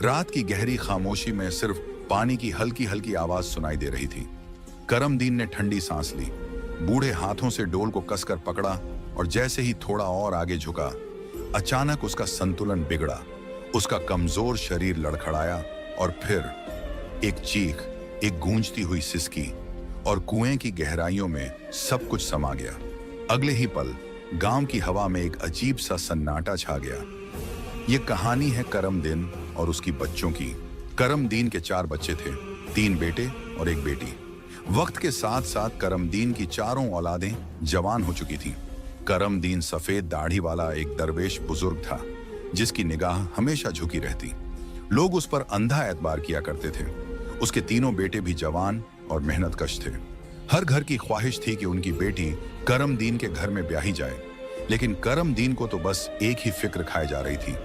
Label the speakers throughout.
Speaker 1: रात की गहरी खामोशी में सिर्फ पानी की हल्की हल्की आवाज सुनाई दे रही थी। करमदीन ने ठंडी सांस ली, बूढ़े हाथों से डोल को कसकर पकड़ा और जैसे ही थोड़ा और आगे झुका, अचानक उसका संतुलन बिगड़ा। उसका कमजोर शरीर लड़खड़ाया और फिर एक चीख, एक गूंजती हुई सिसकी और कुएं की गहराइयों में सब कुछ समा गया। अगले ही पल गांव की हवा में एक अजीब सा सन्नाटा छा गया। ये कहानी है करमदीन और उसकी बच्चों की। करमदीन के 4 बच्चे थे, 3 बेटे और 1 बेटी। वक्त के साथ साथ करमदीन की चारों औलादें जवान हो चुकी थीं। करमदीन सफेद दाढ़ी वाला एक दरवेश बुजुर्ग था, जिसकी निगाह हमेशा झुकी रहती। लोग उस पर अंधा एतबार किया करते थे। उसके तीनों बेटे भी जवान और मेहनतकश थे। हर घर की ख्वाहिश थी कि उनकी बेटी करमदीन के घर में ब्याही जाए, लेकिन करमदीन को तो बस एक ही फिक्र खाए जा रही थी।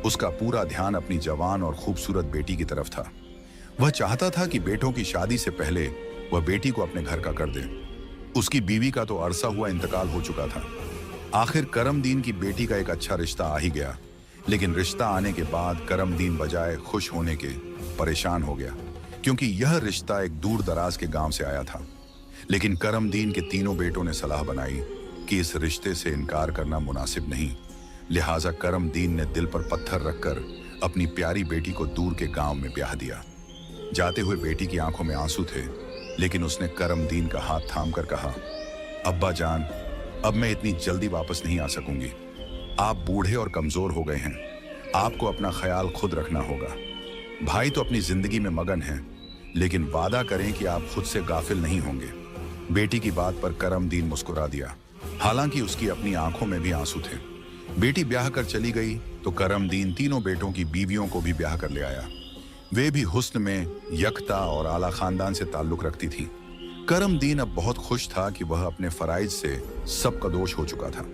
Speaker 1: उसका पूरा ध्यान अपनी जवान और खूबसूरत बेटी की तरफ था। वह चाहता था कि बेटों की शादी से पहले वह बेटी को अपने घर का कर दे। उसकी बीवी का तो अरसा हुआ इंतकाल हो चुका था। आखिर करमदीन की बेटी का एक अच्छा रिश्ता आ ही गया, लेकिन रिश्ता आने के बाद करमदीन बजाय खुश होने के परेशान हो गया, क्योंकि यह रिश्ता एक दूर दराज के गांव से आया था। लेकिन करमदीन के तीनों बेटों ने सलाह बनाई कि इस रिश्ते से इनकार करना मुनासिब नहीं। लिहाजा करमदीन ने दिल पर पत्थर रखकर अपनी प्यारी बेटी को दूर के गांव में ब्याह दिया। जाते हुए बेटी की आंखों में आंसू थे, लेकिन उसने करमदीन का हाथ थामकर कहा, अब्बा जान, अब मैं इतनी जल्दी वापस नहीं आ सकूंगी। आप बूढ़े और कमजोर हो गए हैं, आपको अपना ख्याल खुद रखना होगा। भाई तो अपनी जिंदगी में मगन है, लेकिन वादा करें कि आप खुद से गाफिल नहीं होंगे। बेटी की बात पर करमदीन मुस्कुरा दिया, हालांकि उसकी अपनी आंखों में भी आंसू थे। बेटी ब्याह कर चली गई तो करमदीन तीनों बेटों की बीवियों को भी ब्याह कर ले आया। वे भी हुस्न में यकता और आला खानदान से ताल्लुक रखती थीं। करमदीन अब बहुत खुश था कि वह अपने फराइज से सबकदोश हो चुका था।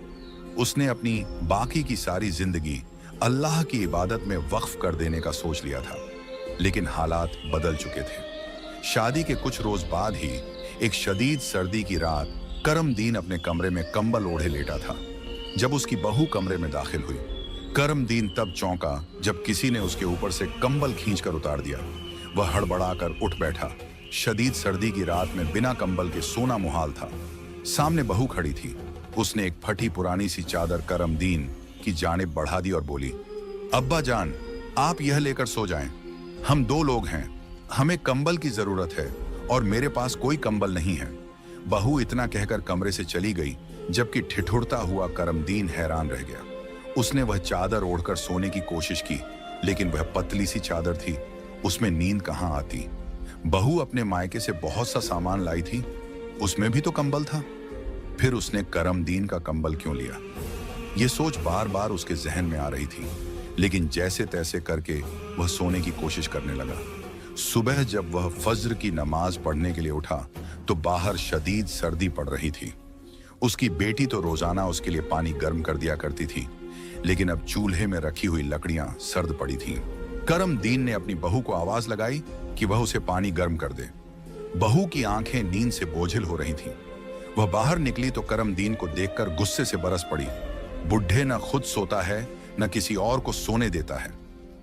Speaker 1: उसने अपनी बाकी की सारी जिंदगी अल्लाह की इबादत में वक्फ कर देने का सोच लिया था, लेकिन हालात बदल चुके थे। शादी के कुछ रोज बाद ही एक शदीद सर्दी की रात करमदीन अपने कमरे में कंबल ओढ़े लेटा था। जब उसकी बहू कमरे में दाखिल हुई, करमदीन तब चौंका जब किसी ने उसके ऊपर से कंबल खींचकर उतार दिया। वह हड़बड़ाकर उठ बैठा। शदीद सर्दी की रात में बिना कंबल के सोना मुहाल था। सामने बहू खड़ी थी। उसने एक फटी पुरानी सी चादर करमदीन की जानिब बढ़ा दी और बोली, अब्बा जान, आप यह लेकर सो जाएं। हम 2 लोग हैं, हमें कंबल की जरूरत है और मेरे पास कोई कंबल नहीं है। बहू इतना कहकर कमरे से चली गई, जबकि ठिठुरता हुआ करमदीन हैरान रह गया। उसने वह चादर ओढ़कर सोने की कोशिश की, लेकिन वह पतली सी चादर थी, उसमें नींद कहां आती। बहू अपने मायके से बहुत सा सामान लाई थी, उसमें भी तो कंबल था। फिर उसने करमदीन का कंबल क्यों लिया? यह सोच बार बार उसके जहन में आ रही थी, लेकिन जैसे तैसे करके वह सोने की कोशिश करने लगा। सुबह जब वह फज्र की नमाज पढ़ने के लिए उठा तो बाहर शदीद सर्दी पड़ रही थी। उसकी बेटी तो रोजाना उसके लिए पानी गर्म कर दिया करती थी, लेकिन अब चूल्हे में रखी हुई लकड़ियां सर्द पड़ी थीं। करमदीन ने अपनी बहू को आवाज लगाई कि वह उसे पानी गर्म कर दे। बहू की आंखें नींद से बोझिल हो रही थीं। वह बाहर निकली तो करमदीन को देखकर गुस्से से बरस पड़ी। बुढ़े न खुद सोता है न किसी और को सोने देता है।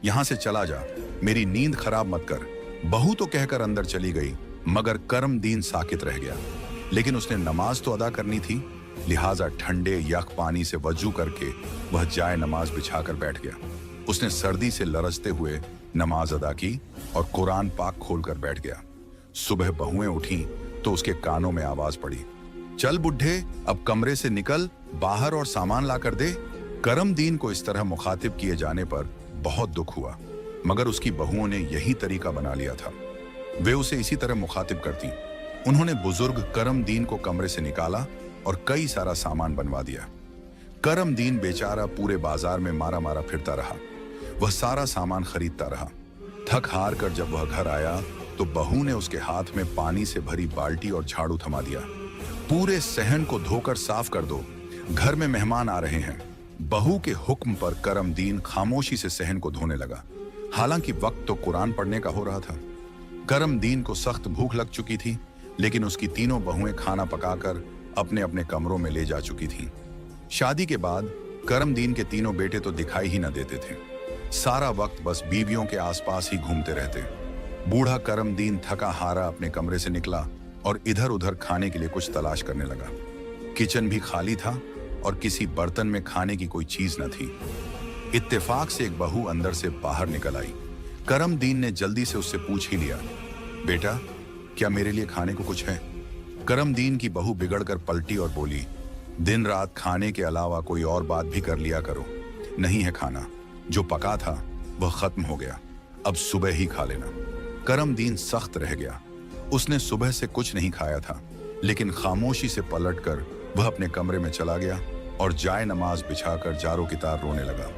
Speaker 1: यहां से चला जा, मेरी नींद खराब मत कर। बहू तो कहकर अंदर चली गई, मगर करमदीन साकित रह गया। लेकिन उसने नमाज तो अदा करनी थी, लिहाजा ठंडे यख पानी से वजू करके वह जाए नमाज बिछाकर बैठ गया। उसने सर्दी से लरजते हुए नमाज अदा की और कुरान पाक खोलकर बैठ गया। सुबह बहुएं उठी तो उसके कानों में आवाज पड़ी, चल बुढ़े, अब कमरे से निकल, बाहर और सामान ला कर दे। करमदीन को इस तरह मुखातिब किए जाने पर बहुत दुख हुआ, मगर उसकी बहुओं ने यही तरीका बना लिया था। वे उसे इसी तरह मुखातिब करती। उन्होंने बुजुर्ग करमदीन को कमरे से निकाला और कई सारा सामान बनवा दिया। करमदीन बेचारा पूरे बाजार में मारा मारा फिरता रहा। वह सारा सामान खरीदता रहा। थक हार कर जब वह घर आया तो बहू ने उसके हाथ में पानी से भरी बाल्टी और झाड़ू थमा दिया। पूरे सहन को धोकर साफ कर दो, घर में मेहमान आ रहे हैं। बहू के हुक्म पर करमदीन खामोशी से सहन को धोने लगा। हालांकि वक्त तो कुरान पढ़ने का हो रहा था। करमदीन को सख्त भूख लग चुकी थी, लेकिन उसकी तीनों बहुएं खाना पकाकर अपने अपने कमरों में ले जा चुकी थीं। शादी के बाद करमदीन के तीनों बेटे तो दिखाई ही न देते थे। सारा वक्त बस बीवियों के आसपास ही घूमते रहते। बूढ़ा करमदीन थका हारा अपने कमरे से निकला और इधर उधर खाने के लिए कुछ तलाश करने लगा। किचन भी खाली था और किसी बर्तन में खाने की कोई चीज न थी। इत्तेफाक से एक बहू अंदर से बाहर निकल आई। करमदीन ने जल्दी से उससे पूछ ही लिया, बेटा क्या मेरे लिए खाने को कुछ है? करमदीन की बहू बिगड़कर पलटी और बोली, दिन रात खाने के अलावा कोई और बात भी कर लिया करो। नहीं है खाना, जो पका था वह खत्म हो गया, अब सुबह ही खा लेना। करमदीन सख्त रह गया। उसने सुबह से कुछ नहीं खाया था, लेकिन खामोशी से पलटकर वह अपने कमरे में चला गया और जाए नमाज बिछाकर जारो की तार रोने लगा।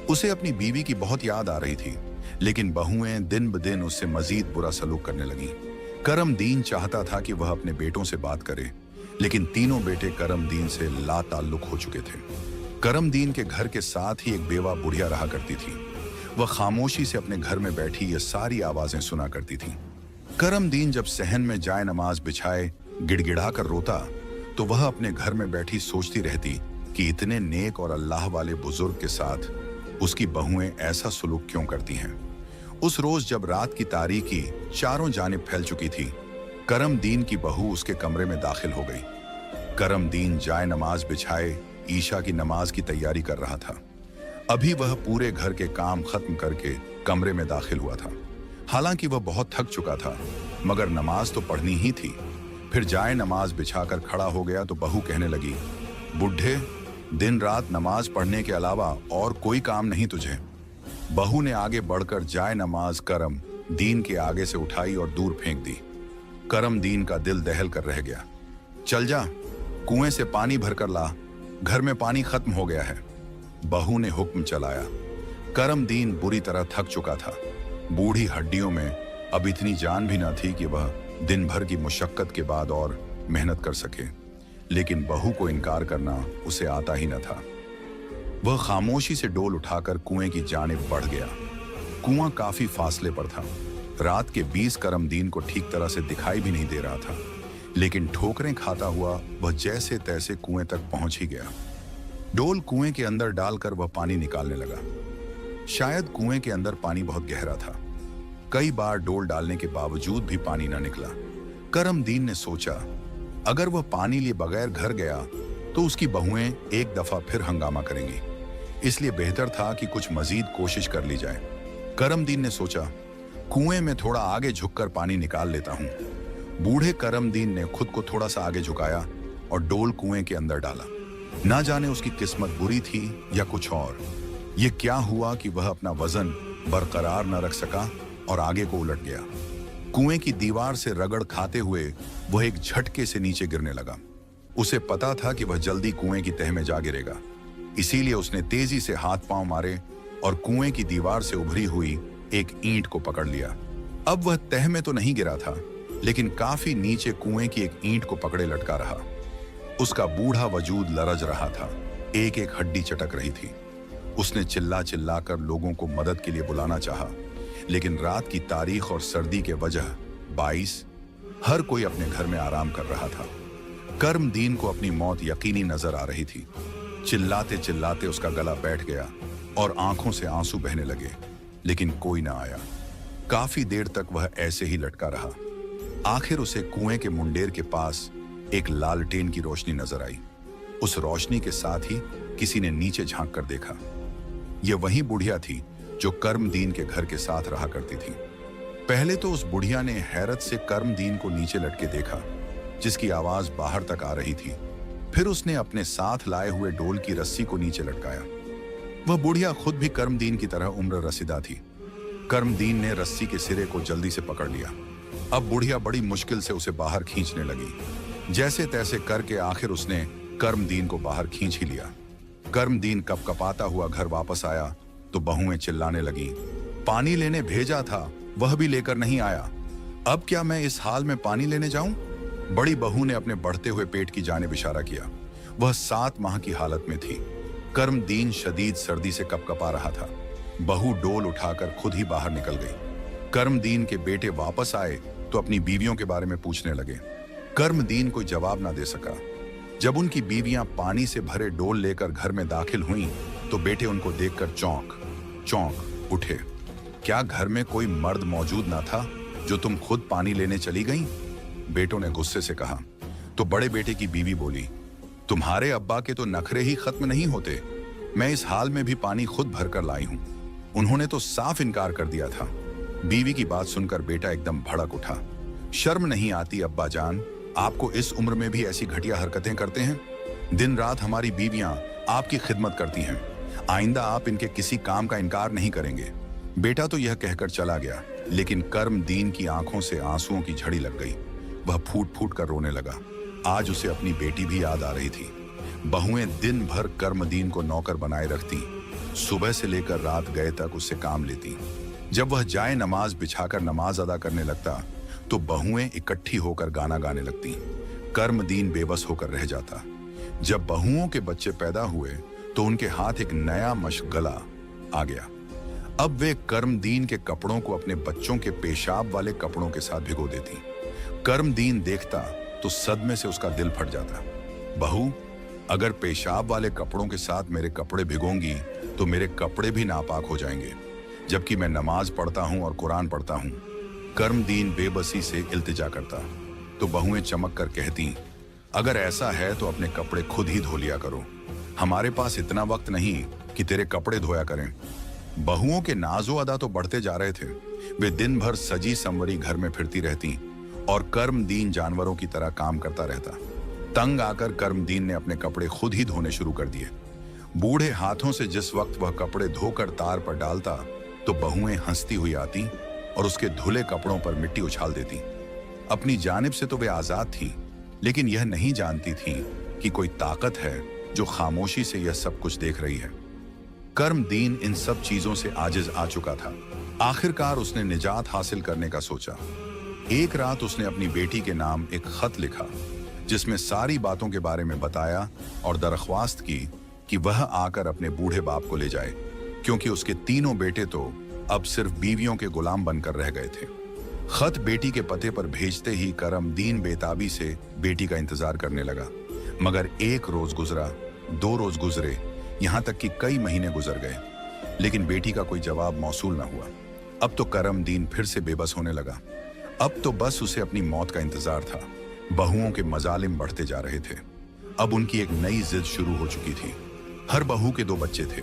Speaker 1: उसे अपनी बीवी की बहुत याद आ रही थी, लेकिन बहुएं दिन ब दिन उससे मजीद बुरा सलूक करने लगी। करमदीन चाहता था कि वह अपने बेटों से बात करे, लेकिन तीनों बेटे करमदीन से लाताल्लुक हो चुके थे। करमदीन के घर के साथ ही एक बेवा बुढ़िया रहा करती थी। वह खामोशी से अपने घर में बैठी ये सारी आवाजें सुना करती थी। करमदीन जब सहन में जाए नमाज बिछाए गिड़गिड़ा कर रोता, तो वह अपने घर में बैठी सोचती रहती कि इतने नेक और अल्लाह वाले बुजुर्ग के साथ उसकी बहुएं ऐसा सलूक क्यों करती हैं। उस रोज जब रात की तारीकी चारों जानिब फैल चुकी थी, करमदीन की बहू उसके कमरे में दाखिल हो गई। करमदीन जाए नमाज बिछाए ईशा की नमाज की तैयारी कर रहा था। अभी वह पूरे घर के काम खत्म करके कमरे में दाखिल हुआ था। हालांकि वह बहुत थक चुका था, मगर नमाज तो पढ़नी ही थी। फिर जाए नमाज बिछाकर खड़ा हो गया तो बहू कहने लगी, बुढ़े दिन रात नमाज पढ़ने के अलावा और कोई काम नहीं तुझे? बहू ने आगे बढ़कर जाए नमाज करमदीन के आगे से उठाई और दूर फेंक दी। करमदीन का दिल दहल कर रह गया। चल जा, कुएं से पानी भरकर ला, घर में पानी खत्म हो गया है। बहू ने हुक्म चलाया। करमदीन बुरी तरह थक चुका था। बूढ़ी हड्डियों में अब इतनी जान भी न थी कि वह दिन भर की मुशक्कत के बाद और मेहनत कर सके, लेकिन बहू को इनकार करना उसे आता ही न था। वह खामोशी से डोल उठाकर कुएं की जानिब बढ़ गया। कुआं काफी फासले पर था। रात के 20 करमदीन को ठीक तरह से दिखाई भी नहीं दे रहा था, लेकिन ठोकरें खाता हुआ वह जैसे तैसे कुएं तक पहुंच ही गया। डोल कुएं के अंदर डालकर वह पानी निकालने लगा। शायद कुएं के अंदर पानी बहुत गहरा था। कई बार डोल डालने के बावजूद भी पानी न निकला। करमदीन ने सोचा, अगर वह पानी लिए बगैर घर गया तो उसकी बहुएं एक दफा फिर हंगामा करेंगी, इसलिए बेहतर था कि कुछ मजीद कोशिश कर ली जाए। करमदीन ने सोचा, कुएं में थोड़ा आगे झुककर पानी निकाल लेता हूं। बूढ़े करमदीन ने खुद को थोड़ा सा आगे झुकाया और डोल कुएं के अंदर डाला। ना जाने उसकी किस्मत बुरी थी या कुछ और। ये क्या हुआ कि वह अपना वजन बरकरार न रख सका और आगे को उलट गया। कुएं की दीवार से रगड़ खाते हुए वह एक झटके से नीचे गिरने लगा। उसे पता था कि वह जल्दी कुएं की तह में जा गिरेगा, इसीलिए उसने तेजी से हाथ पांव मारे और कुएं की दीवार से उभरी हुई एक ईंट को पकड़ लिया। अब वह तह में तो नहीं गिरा था, लेकिन काफी नीचे कुएं की एक ईंट को पकड़े लटका रहा। उसका बूढ़ा वजूद लरज रहा था, एक एक हड्डी चटक रही थी। उसने चिल्ला चिल्ला कर लोगों को मदद के लिए बुलाना चाहा, लेकिन रात की तारीख और सर्दी के वजह 22 हर कोई अपने घर में आराम कर रहा था। करमदीन को अपनी मौत यकीनी नजर आ रही थी। चिल्लाते चिल्लाते उसका गला बैठ गया और आंखों से आंसू बहने लगे, लेकिन कोई ना आया। काफी देर तक वह ऐसे ही लटका रहा। आखिर उसे कुएं के मुंडेर के पास एक लालटेन की रोशनी नजर आई। उस रोशनी के साथ ही किसी ने नीचे झांक कर देखा। यह वही बुढ़िया थी जो करमदीन के घर के साथ रहा करती थी। पहले तो उस बुढ़िया ने हैरत से करमदीन को नीचे लटके देखा, जिसकी आवाज बाहर तक आ रही थी। फिर उसने अपने साथ लाए हुए डोल की रस्सी को नीचे लटकाया। वह बुढ़िया खुद भी करमदीन की तरह उम्र रसीदा थी। करमदीन ने रस्सी के सिरे को जल्दी से पकड़ लिया। अब बुढ़िया बड़ी मुश्किल से उसे बाहर खींचने लगी। जैसे तैसे करके आखिर उसने करमदीन को बाहर खींच ही लिया। करमदीन कपकपाता हुआ घर वापस आया तो बहुएं चिल्लाने लगी, पानी लेने भेजा था, वह भी लेकर नहीं आया। अब क्या मैं इस हाल में पानी लेने जाऊं? बड़ी बहू ने अपने बढ़ते हुए पेट की जानिब इशारा किया। वह 7 माह की हालत में थी। करमदीन शदीद सर्दी से कपकपा रहा था। बहू डोल उठाकर खुद ही बाहर निकल गई। करमदीन के बेटे वापस आए तो अपनी बीवियों के बारे में पूछने लगे। करमदीन कोई जवाब ना दे सका। जब उनकी बीवियां पानी से भरे डोल लेकर घर में दाखिल हुईं, तो बेटे उनको देखकर चौंक उठे। क्या घर में कोई मर्द मौजूद ना था जो तुम खुद पानी लेने चली गई? बेटों ने गुस्से से कहा। तो बड़े बेटे की बीवी बोली, तुम्हारे अब्बा के तो नखरे ही खत्म नहीं होते। मैं इस हाल में भी पानी खुद भरकर लाई हूं। उन्होंने तो साफ इनकार कर दिया था। बीवी की बात सुनकर बेटा एकदम भड़क उठा। शर्म नहीं आती अब्बा जान, आपको इस उम्र में भी ऐसी घटिया हरकतें करते हैं? दिन रात हमारी बीवियां आपकी खिदमत करती हैं। आइंदा आप इनके किसी काम का इनकार नहीं करेंगे। बेटा तो यह कहकर चला गया, लेकिन कर्मदीन की आंखों से आंसुओं की झड़ी लग गई। वह फूट फूट कर रोने लगा। आज उसे अपनी बेटी भी याद आ रही थी। बहुएं दिन भर कर्मदीन को नौकर बनाए रखती, सुबह से लेकर रात गए तक उससे काम लेती। जब वह जाए नमाज बिछाकर नमाज अदा करने लगता तो बहुएं इकट्ठी होकर गाना गाने लगती। कर्मदीन बेबस होकर रह जाता। जब बहुओं के बच्चे पैदा हुए तो उनके हाथ एक नया मशगला आ गया। अब वे कर्मदीन के कपड़ों को अपने बच्चों के पेशाब वाले कपड़ों के साथ भिगो देती। कर्मदीन देखता तो सदमे से उसका दिल फट जाता। बहू, अगर पेशाब वाले कपड़ों के साथ मेरे कपड़े भिगोंगी तो मेरे कपड़े भी नापाक हो जाएंगे, जबकि मैं नमाज पढ़ता हूं और कुरान पढ़ता हूं। कर्मदीन बेबसी से इल्तिजा करता तो बहुएं चमक कर कहती, अगर ऐसा है तो अपने कपड़े खुद ही धो लिया करो। हमारे पास इतना वक्त नहीं कि तेरे कपड़े धोया करें। बहुओं के नाजो अदा तो बढ़ते जा रहे थे। वे दिन भर सजी संवरी घर में फिरती रहती और कर्मदीन जानवरों की तरह काम करता रहता। तंग आकर कर्मदीन ने अपने कपड़े खुद ही धोने शुरू कर दिए। बूढ़े हाथों से जिस वक्त वह कपड़े धोकर तार पर डालता तो बहुएं हंसती हुई आती और उसके धुले कपड़ों पर मिट्टी उछाल देती। अपनी जानिब से तो वे आजाद थीं, लेकिन यह नहीं जानती थीं कि कोई ताकत है जो खामोशी से यह सब कुछ देख रही है। कर्मदीन इन सब चीजों से आजिज आ चुका था। आखिरकार उसने निजात हासिल करने का सोचा। एक रात उसने अपनी बेटी के नाम एक खत लिखा जिसमें सारी बातों के बारे में बताया और दरख्वास्त की कि वह आकर अपने बूढ़े बाप को ले जाए, क्योंकि उसके तीनों बेटे तो अब सिर्फ बीवियों के गुलाम बनकर रह गए थे। खत बेटी के पते पर भेजते ही कर्मदीन बेताबी से बेटी का इंतजार करने लगा, मगर एक रोज गुजरा, 2 रोज गुजरे, यहाँ तक कि कई महीने गुजर गए, लेकिन बेटी का कोई जवाब मौसूल न हुआ। अब तो कर्मदीन फिर से बेबस होने लगा। अब तो बस उसे अपनी मौत का इंतजार था। बहुओं के मजालिम बढ़ते जा रहे थे। अब उनकी एक नई जिद शुरू हो चुकी थी। हर बहू के 2 बच्चे थे।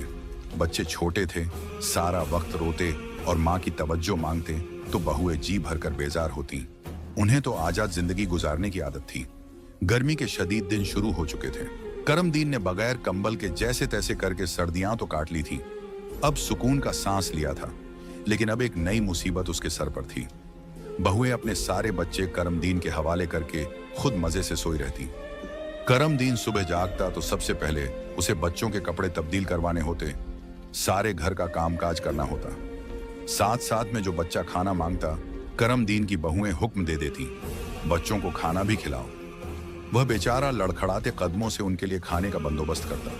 Speaker 1: बच्चे छोटे थे, सारा वक्त रोते और माँ की तवज्जो मांगते तो बहुएं जी भरकर बेजार होती। उन्हें तो आजाद जिंदगी गुजारने की आदत थी। गर्मी के शदीद दिन शुरू हो चुके थे। कर्मदीन ने बगैर कंबल के जैसे तैसे करके सर्दियां तो काट ली थी। अब सुकून का सांस लिया था, लेकिन अब एक नई मुसीबत उसके सर पर थी। बहुएं अपने सारे बच्चे कर्मदीन के हवाले करके खुद मजे से सोई रहती। कर्मदीन सुबह जागता तो सबसे पहले उसे बच्चों के कपड़े तब्दील करवाने होते, सारे घर का कामकाज करना होता। साथ साथ में जो बच्चा खाना मांगता, कर्मदीन की बहुएं हुक्म दे देती, बच्चों को खाना भी खिलाओ। वह बेचारा लड़खड़ाते कदमों से उनके लिए खाने का बंदोबस्त करता।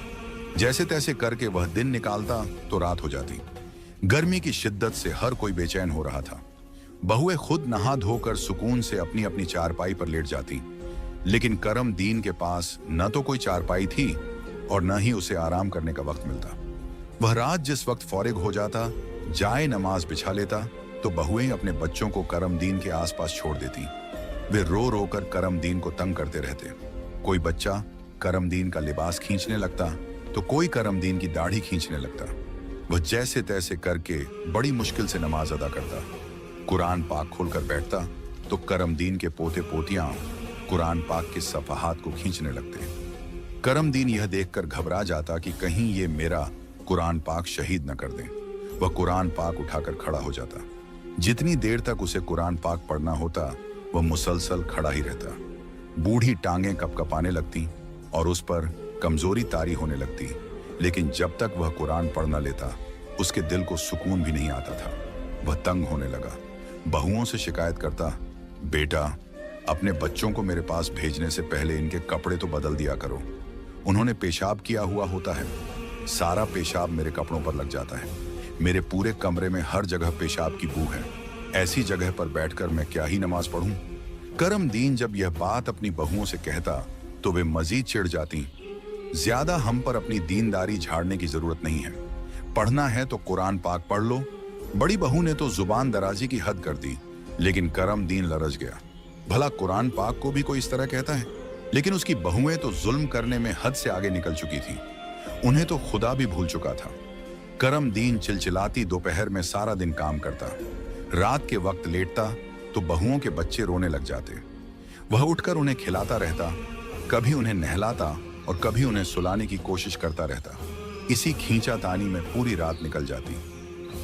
Speaker 1: जैसे तैसे करके वह दिन निकालता तो रात हो जाती। गर्मी की शिद्दत से हर कोई बेचैन हो रहा था। बहुएं खुद नहा धोकर सुकून से अपनी अपनी चारपाई पर लेट जाती, लेकिन कर्मदीन के पास न तो कोई चारपाई थी और न ही उसे आराम करने का वक्त मिलता। वह रात जिस वक्त फौरिग हो जाता, जाए नमाज बिछा लेता तो बहुएं अपने बच्चों को कर्मदीन के आसपास छोड़ देती। वे रो रो कर कर्मदीन को तंग करते रहते। कोई बच्चा कर्मदीन का लिबास खींचने लगता तो कोई कर्मदीन की दाढ़ी खींचने लगता। वह जैसे तैसे करके बड़ी मुश्किल से नमाज अदा करता। कुरान पाक खोलकर बैठता तो कर्मदीन के पोते पोतियां कुरान पाक के सफहात को खींचने लगते। कर्मदीन यह देखकर घबरा जाता कि कहीं ये मेरा कुरान पाक शहीद न कर दें। वह कुरान पाक उठाकर खड़ा हो जाता। जितनी देर तक उसे कुरान पाक पढ़ना होता, वह मुसलसल खड़ा ही रहता। बूढ़ी टांगें कपकपाने लगती और उस पर कमजोरी तारी होने लगती, लेकिन जब तक वह कुरान पढ़ न लेता, उसके दिल को सुकून भी नहीं आता था। वह तंग होने लगा। बहुओं से शिकायत करता, बेटा, अपने बच्चों को मेरे पास भेजने से पहले इनके कपड़े तो बदल दिया करो। उन्होंने पेशाब किया हुआ होता है, सारा पेशाब मेरे कपड़ों पर लग जाता है। मेरे पूरे कमरे में हर जगह पेशाब की बू है। ऐसी जगह पर बैठकर मैं क्या ही नमाज पढ़ूं? कर्मदीन जब यह बात अपनी बहुओं से कहता तो वे मजीद चिढ़ जाती। ज्यादा हम पर अपनी दीनदारी झाड़ने की जरूरत नहीं है। पढ़ना है तो कुरान पाक पढ़ लो बड़ी बहू ने तो जुबान दराजी की हद कर दी, लेकिन करम दीन लरज गया। भला कुरान पाक को भी कोई इस तरह कहता है? लेकिन उसकी बहुएं तो जुल्म करने में हद से आगे निकल चुकी थी। उन्हें तो खुदा भी भूल चुका था। करम दीन चिलचिलाती दोपहर में सारा दिन काम करता, रात के वक्त लेटता तो बहुओं के बच्चे रोने लग जाते। वह उठकर उन्हें खिलाता रहता, कभी उन्हें नहलाता और कभी उन्हें सुलाने की कोशिश करता रहता। इसी खींचातानी में पूरी रात निकल जाती।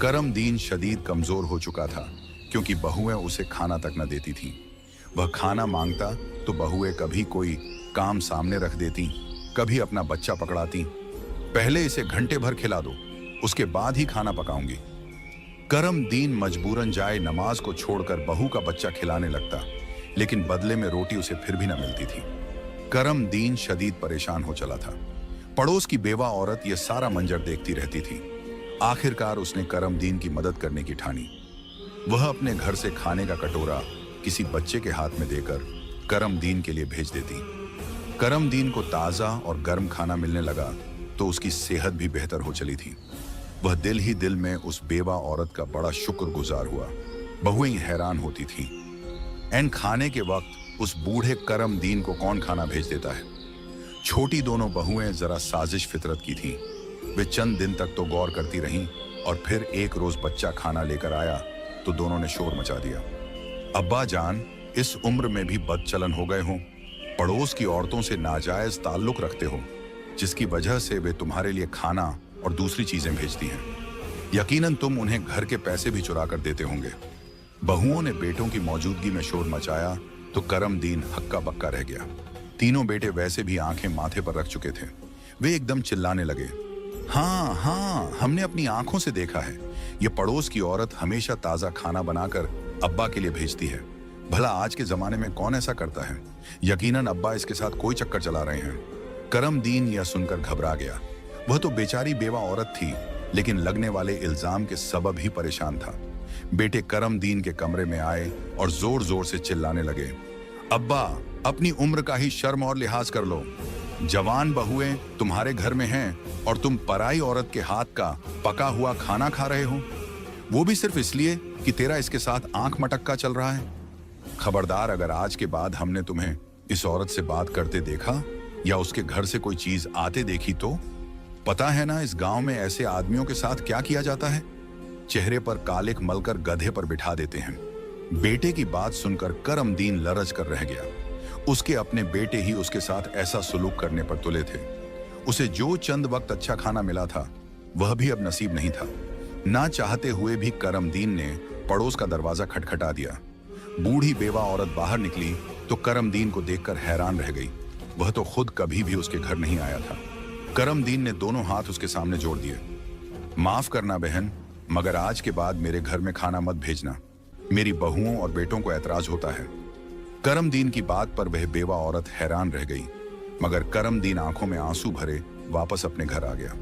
Speaker 1: करम दीन शदीद कमजोर हो चुका था, क्योंकि बहुएं उसे खाना तक न देती थीं। वह खाना मांगता तो बहुएं कभी कोई काम सामने रख देती, कभी अपना बच्चा पकड़ाती। पहले इसे घंटे भर खिला दो, उसके बाद ही खाना पकाऊंगी। करम दीन मजबूरन जाए नमाज को छोड़कर बहू का बच्चा खिलाने लगता, लेकिन बदले में रोटी उसे फिर भी न मिलती थी। करम दीन शदीद परेशान हो चला था। पड़ोस की बेवा औरत यह सारा मंजर देखती रहती थी। आखिरकार उसने करम दीन की मदद करने की ठानी। वह अपने घर से खाने का कटोरा किसी बच्चे के हाथ में देकर करम दीन के लिए भेज देती। करम दीन को ताज़ा और गर्म खाना मिलने लगा तो उसकी सेहत भी बेहतर हो चली थी। वह दिल ही दिल में उस बेवा औरत का बड़ा शुक्रगुजार हुआ। बहुएं हैरान होती थीं, एन खाने के वक्त उस बूढ़े करम दीन को कौन खाना भेज देता है। छोटी दोनों बहुएं जरा साजिश फितरत की थीं। वे चंद दिन तक तो गौर करती रहीं, और फिर एक रोज बच्चा खाना लेकर आया तो दोनों ने शोर मचा दिया। अब्बा जान, इस उम्र में भी बदचलन हो गए हो, पड़ोस की औरतों से नाजायज ताल्लुक रखते हो, जिसकी वजह से वे तुम्हारे लिए खाना और दूसरी चीजें भेजती हैं। यकीनन तुम उन्हें घर के पैसे भी चुरा कर देते होंगे। बहुओं ने बेटों की मौजूदगी में शोर मचाया तो करम दीन हक्का बक्का रह गया। तीनों बेटे वैसे भी आंखें माथे पर रख चुके थे। वे एकदम चिल्लाने लगे, हाँ हाँ, हमने अपनी आंखों से देखा है। ये पड़ोस की औरत हमेशा ताजा खाना बनाकर अब्बा के लिए भेजती है। भला आज के जमाने में कौन ऐसा करता है? यकीनन अब्बा इसके साथ कोई चक्कर चला रहे हैं। करम दीन यह सुनकर घबरा गया। वह तो बेचारी बेवा औरत थी, लेकिन लगने वाले इल्जाम के सबब ही परेशान था। बेटे करम दीन के कमरे में आए और जोर जोर से चिल्लाने लगे, अब्बा, अपनी उम्र का ही शर्म और लिहाज कर लो। जवान बहुएं तुम्हारे घर में हैं और तुम पराई औरत के हाथ का पका हुआ खाना खा रहे हो, वो भी सिर्फ इसलिए कि तेरा इसके साथ आंख मटक्का चल रहा है। खबरदार, अगर आज के बाद हमने तुम्हें इस औरत से बात करते देखा या उसके घर से कोई चीज आते देखी तो पता है ना इस गांव में ऐसे आदमियों के साथ क्या किया जाता है। चेहरे पर कालिक मलकर गधे पर बिठा देते हैं। बेटे की बात सुनकर करम दीन लरज कर रह गया। उसके अपने बेटे ही उसके साथ ऐसा सुलूक करने पर तुले थे। उसे जो चंद वक्त अच्छा खाना मिला था वह भी अब नसीब नहीं था। ना चाहते हुए भी करम दीन ने पड़ोस का दरवाजा खटखटा दिया। बूढ़ी बेवा औरत बाहर निकली तो करम दीन को देखकर हैरान रह गई। वह तो खुद कभी भी उसके घर नहीं आया था। करम दीन ने दोनों हाथ उसके सामने जोड़ दिए। माफ करना बहन, मगर आज के बाद मेरे घर में खाना मत भेजना। मेरी बहुओं और बेटों को ऐतराज होता है। करम दीन की बात पर वह बेवा औरत हैरान रह गई, मगर करम दीन आंखों में आंसू भरे वापस अपने घर आ गया।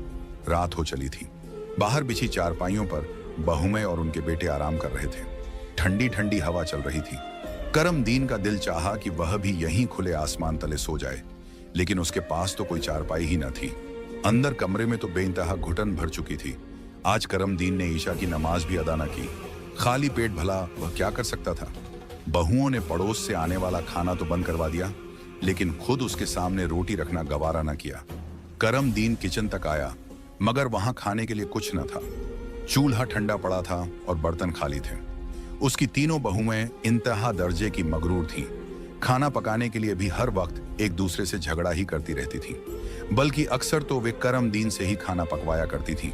Speaker 1: रात हो चली थी। बाहर बिछी चारपाइयों पर बहुएं और उनके बेटे आराम कर रहे थे। ठंडी ठंडी हवा चल रही थी। करम दीन का दिल चाहा कि वह भी यहीं खुले आसमान तले सो जाए, लेकिन उसके पास तो कोई चारपाई ही न थी। अंदर कमरे में तो बेइंतहा घुटन भर चुकी थी। आज करम दीन ने ईशा की नमाज भी अदा न की। खाली पेट भला वह क्या कर सकता था। बहुओं ने पड़ोस से आने वाला खाना तो बंद करवा दिया, लेकिन खुद उसके सामने रोटी रखना गवारा न किया। करम दीन किचन तक आया, मगर वहां खाने के लिए कुछ न था। चूल्हा ठंडा पड़ा था और बर्तन खाली थे। उसकी तीनों बहुएं इंतहा दर्जे की मगरूर थीं। खाना पकाने के लिए भी हर वक्त एक दूसरे से झगड़ा ही करती रहती थीं, बल्कि अक्सर तो वे करम दीन से ही खाना पकवाया करती थीं।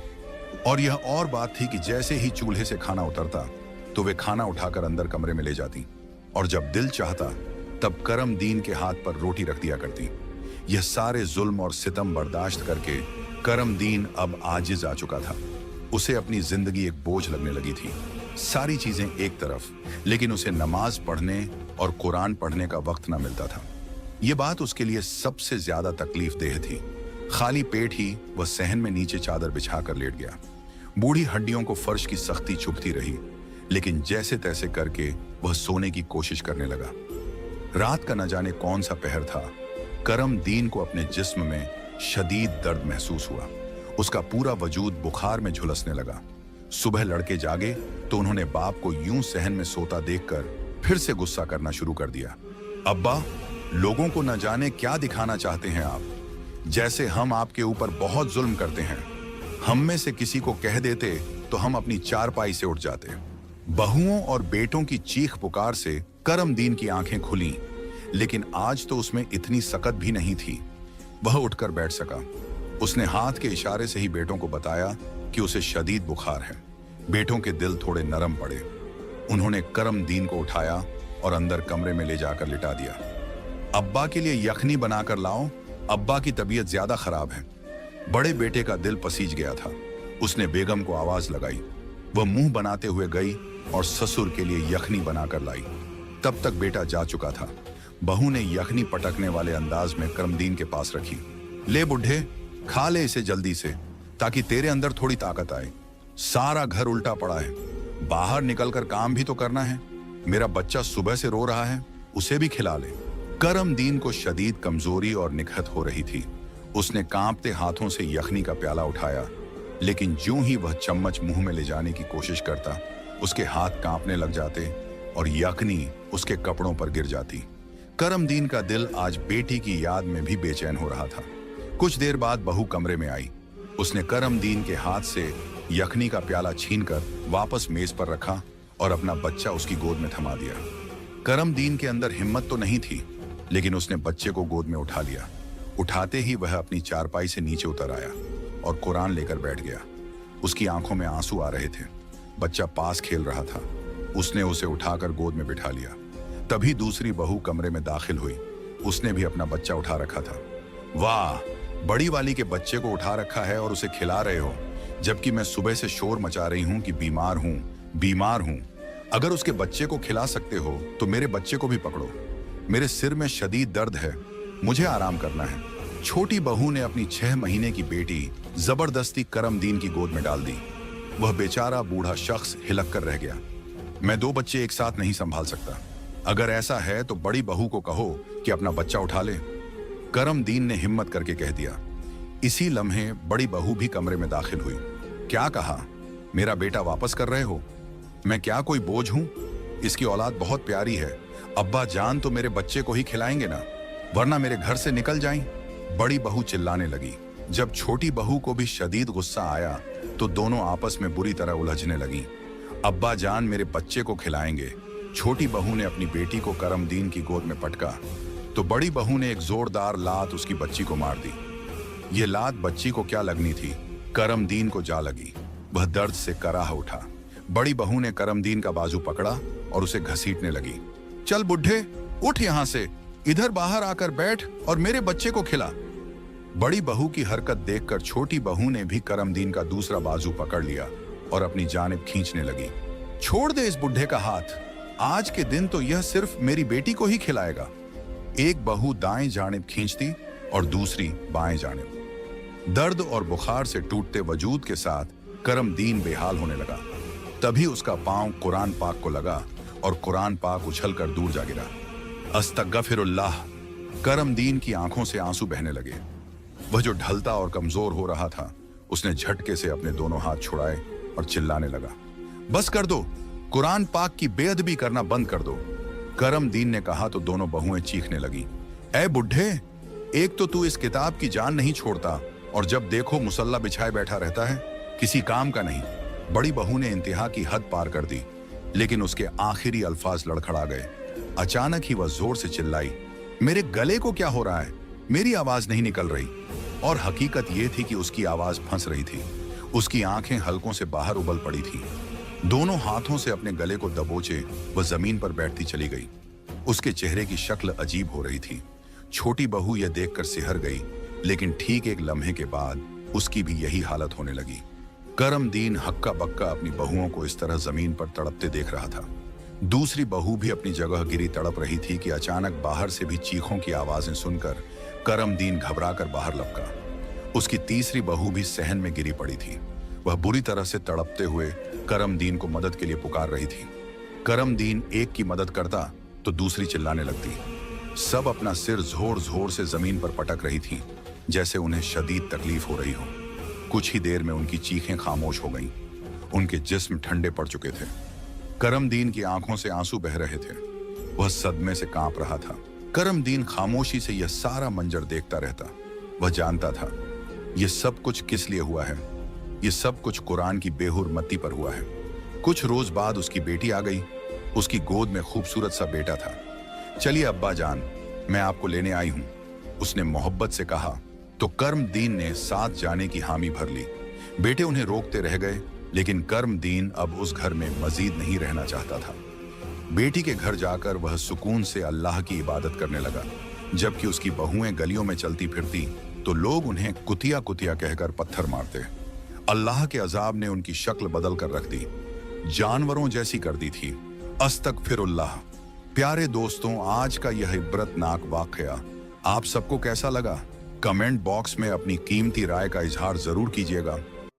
Speaker 1: और यह और बात थी कि जैसे ही चूल्हे से खाना उतरता तो वे खाना उठाकर अंदर कमरे में ले जाती, और जब दिल चाहता तब करम दीन के हाथ पर रोटी रख दिया करती। यह सारे जुल्म और सितम बर्दाश्त करके करम दीन अब आजिज आ चुका था। उसे अपनी जिंदगी एक बोझ लगने लगी थी। सारी चीजें एक तरफ, लेकिन उसे नमाज पढ़ने और कुरान पढ़ने का वक्त न मिलता था। यह बात उसके लिए सबसे ज्यादा तकलीफ देह थी। खाली पेट ही वह सहन में नीचे चादर बिछाकर लेट गया। बूढ़ी हड्डियों को फर्श की सख्ती चुभती रही, लेकिन जैसे तैसे करके वह सोने की कोशिश करने लगा। रात का न जाने कौन सा पहर था। करम दीन को अपने जिस्म में शदीद दर्द महसूस हुआ। उसका पूरा वजूद बुखार में झुलसने लगा। सुबह लड़के जागे तो उन्होंने बाप को यूं सहन में सोता देखकर फिर से गुस्सा करना शुरू कर दिया। अब्बा, लोगों को न जाने क्या दिखाना चाहते हैं आप, जैसे हम आपके ऊपर बहुत जुल्म करते हैं। हम में से किसी को कह देते तो हम अपनी चारपाई से उठ जाते। बहुओं और बेटों की चीख पुकार से करमदीन की आंखें खुली, लेकिन आज तो उसमें इतनी सकत भी नहीं थी। वह उठकर बैठ सका। उसने हाथ के इशारे से ही बेटों को बताया कि उसे शदीद बुखार है। बेटों के दिल थोड़े नरम पड़े। उन्होंने करमदीन को उठाया और अंदर कमरे में ले जाकर लिटा दिया। अब्बा के लिए यखनी बनाकर लाओ, अब्बा की तबीयत ज्यादा खराब है। बड़े बेटे का दिल पसीज गया था। उसने बेगम को आवाज लगाई। वह मुंह बनाते हुए गई और ससुर के लिए यखनी बनाकर लाई। तब तक बेटा जा चुका था। बहू ने यखनी पटकने वाले अंदाज में करमदीन के पास रखी। ले बुढ़े, खा ले इसे जल्दी से, ताकि तेरे अंदर थोड़ी ताकत आए। सारा घर उल्टा पड़ा है, बाहर निकलकर काम भी तो करना है। मेरा बच्चा सुबह से रो रहा है, उसे भी खिला ले। करमदीन को शदीद कमजोरी और निखत हो रही थी। उसने कांपते हाथों से यखनी का प्याला उठाया, लेकिन ज्यों ही वह चम्मच मुंह में ले जाने की कोशिश करता, उसके हाथ कांपने लग जाते और यखनी उसके कपड़ों पर गिर जाती। करमदीन का दिल आज बेटी की याद में भी बेचैन हो रहा था। कुछ देर बाद बहू कमरे में आई। उसने करमदीन के हाथ से यखनी का प्याला छीनकर वापस मेज पर रखा और अपना बच्चा उसकी गोद में थमा दिया। करमदीन के अंदर हिम्मत तो नहीं थी, लेकिन उसने बच्चे को गोद में उठा लिया। उठाते ही वह अपनी चारपाई से नीचे उतर आया और कुरान लेकर बैठ गया। उसकी आंखों में आंसू आ रहे थे। बच्चा पास खेल रहा था। उसने उसे उठाकर गोद में बिठा लिया। तभी दूसरी बहू कमरे में दाखिल हुई। उसने भी अपना बच्चा उठा रखा था। वाह, बड़ी वाली के बच्चे को उठा रखा है और उसे खिला रहे हो, जबकि मैं सुबह से शोर मचा रही हूं कि बीमार हूं, बीमार हूं। अगर उसके बच्चे को खिला सकते हो तो मेरे बच्चे को भी पकड़ो। मेरे सिर में शदीद दर्द है, मुझे आराम करना है। छोटी बहू ने अपनी 6 महीने की बेटी जबरदस्ती करमदीन की गोद में डाल दी। वह बेचारा बूढ़ा शख्स हिलक कर रह गया। मैं 2 बच्चे एक साथ नहीं संभाल सकता। अगर ऐसा है तो बड़ी बहू को कहो कि अपना बच्चा उठा ले। करमदीन ने हिम्मत करके कह दिया। इसी लम्हे बड़ी बहू भी कमरे में दाखिल हुई। क्या कहा? मेरा बेटा वापस कर रहे हो? मैं क्या कोई बोझ हूं? इसकी औलाद बहुत प्यारी है। अब्बा जान तो मेरे बच्चे को ही खिलाएंगे ना, वरना मेरे घर से निकल जाएं। बड़ी बहू चिल्लाने लगी। जब छोटी बहू को भी शदीद गुस्सा आया तो दोनों आपस में बुरी तरह उलझने लगी। अब्बा जान मेरे बच्चे को खिलाएंगे। छोटी बहू ने अपनी बेटी को करमदीन की गोद में पटका तो बड़ी बहू ने एक जोरदार लात उसकी बच्ची को मार दी। ये लात बच्ची को क्या लगनी थी, करमदीन को जा लगी। वह दर्द से कराह उठा। बड़ी बहू ने करमदीन का बाजू पकड़ा और उसे घसीटने लगी। चल बुढ़े, उठ यहां से, इधर बाहर आकर बैठ और मेरे बच्चे को खिला। बड़ी बहू की हरकत देखकर छोटी बहू ने भी करमदीन का दूसरा बाजू पकड़ लिया और अपनी जानिब खींचने लगी। छोड़ दे इस बुढ़े का हाथ, आज के दिन तो यह सिर्फ मेरी बेटी को ही खिलाएगा। एक बहू दाएं जानिब खींचती और दूसरी बाएं जानिब। दर्द और बुखार से टूटते वजूद के साथ करमदीन बेहाल होने लगा। तभी उसका पांव कुरान पाक को लगा और कुरान पाक उछलकर दूर जा गिरा। अस्तगफिरुल्लाह। करमदीन की आंखों से आंसू बहने लगे। वह जो ढलता और कमजोर हो रहा था, उसने झटके से अपने दोनों हाथ छुड़ाए और चिल्लाने लगा। बस कर दो, कुरान पाक की बेअदबी करना बंद कर दो। करमदीन ने कहा तो दोनों बहुएं चीखने लगी। ऐ बुढ़े, एक तो तू इस किताब की जान नहीं छोड़ता और जब देखो मुसल्ला बिछाए बैठा रहता है, किसी काम का नहीं। बड़ी बहू ने इंतहा की हद पार कर दी, लेकिन उसके आखिरी अल्फाज लड़खड़ा गए। अचानक ही वह जोर से चिल्लाई, मेरे गले को क्या हो रहा है? मेरी आवाज नहीं निकल रही। और हकीकत यह थी कि उसकी आवाज फंस रही थी। उसकी आंखें हलकों से बाहर उबल पड़ी थी। दोनों हाथों से अपने गले को दबोचे वह जमीन पर बैठती चली गई। उसके चेहरे की शक्ल अजीब हो रही थी। छोटी बहू यह देखकर सिहर गई, लेकिन ठीक एक लम्हे के बाद उसकी भी यही हालत होने लगी। करमदीन हक्का बक्का अपनी बहुओं को इस तरह जमीन पर तड़पते देख रहा था। दूसरी बहू भी अपनी जगह गिरी तड़प रही थी कि अचानक बाहर से भी चीखों की आवाजें सुनकर करमदीन घबराकर बाहर लपका। उसकी तीसरी बहू भी सहन में गिरी पड़ी थी। वह बुरी तरह से तड़पते हुए करमदीन को मदद के लिए पुकार रही थी। करमदीन एक की मदद करता तो दूसरी चिल्लाने लगती। सब अपना सिर जोर जोर से जमीन पर पटक रही थी, जैसे उन्हें शदीद तकलीफ हो रही हो। कुछ ही देर में उनकी चीखें खामोश हो गईं। उनके जिस्म ठंडे पड़ चुके थे। करमदीन की आंखों से आंसू बह रहे थे। वह सदमे से कांप रहा था। करमदीन खामोशी से यह सारा मंजर देखता रहता। वह जानता था यह सब कुछ किस लिए हुआ है। यह सब कुछ कुरान की बेहुरमती पर हुआ है। कुछ रोज बाद उसकी बेटी आ गई। उसकी गोद में खूबसूरत सा बेटा था। चलिए अब्बा जान, मैं आपको लेने आई हूं, उसने मोहब्बत से कहा। तो करमदीन ने साथ जाने की हामी भर ली। बेटे उन्हें रोकते रह गए, लेकिन करमदीन अब उस घर में मजीद नहीं रहना चाहता था। बेटी के घर जाकर वह सुकून से अल्लाह की इबादत करने लगा। जबकि उसकी बहुएं गलियों में चलती फिरती तो लोग उन्हें कुतिया कुतिया कहकर पत्थर मारते। अल्लाह के अजाब ने उनकी शक्ल बदल कर रख दी, जानवरों जैसी कर दी थी। अस्तगफिरुल्लाह। प्यारे दोस्तों, आज का यह इबरतनाक वाकया आप सबको कैसा लगा? कमेंट बॉक्स में अपनी कीमती राय का इजहार जरूर कीजिएगा।